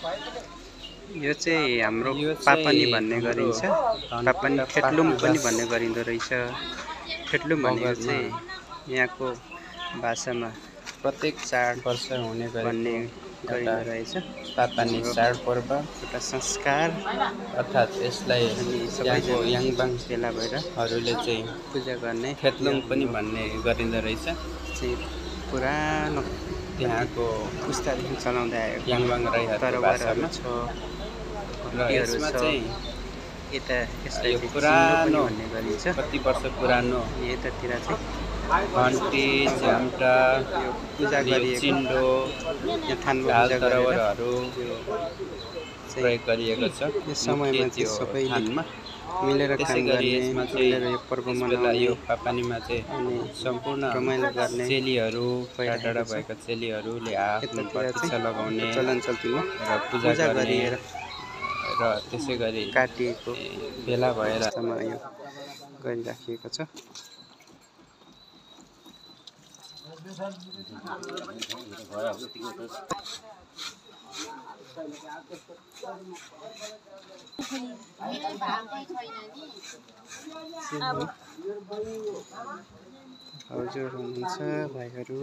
यो चाहिँ हाम्रो यो पापनी चाहिँ भन्ने हाम्रो गरिन्छ। पापनी धनकुटा खेतलुङ पनि पाटुवास भन्ने गरिँदो रहेछ। खेतलुङ भनेको मगरमा चाहिँ यहाँको भाषामा प्रत्येक चाड वर्ष हुने गरेको भन्ने एउटा गरिँदो रहेछ। पापानी हाम्रो चाडपर्व एउटा संस्कार अर्थात् यसलाई अनि यहाँको सबैजना भेला भएर याङबाङहरूले चाहिँ पूजा गर्ने यो खेतलुङ पनि हाम्रो भन्ने गरिँदो रहेछ। चाहिँ पुरानो त्यहाँको पुस्तादेखि चलाउँदै आएको याङबाङ राईहरूको तरवारहरू भाषामा छ, र घन्टीहरू यसमा छ। चाहिँ यता यसलाई यो चाहिँ सिङ्गो पनि पुरानो भन्ने गरिन्छ। कति वर्ष पुरानो अनि यतातिर चाहिँ घन्टी झ्याम्टा यो पूजा यो गरिएको चिन्डो यहाँ थानमा ढाल पूजा गरेर तरवारहरू यो प्रयोग गरिएको छ यस मुख्य समयमा चाहिँ त्यो सबैले थानमा। मिलेर त्यसै काम गरी गर्ने, यसमा मिलेर यो चाहिँ पर्व यस बेला मनाउने यो पापानीमा चाहिँ अनि सम्पूर्ण रमाइलो गर्ने चेलीहरू टाढा टाढा भइरहेको छ। भएका चेलीहरूले आफ्नो यतातिर प्रतीक्षा चाहिँ लगाउने चलन चल्तीमा र पूजा गर्ने गरिएर र त्यसै गरी काटिएको भेला भएर अवस्थामा यो गरिराखिएको छ। हजुर हुनुहुन्छ भाइहरू।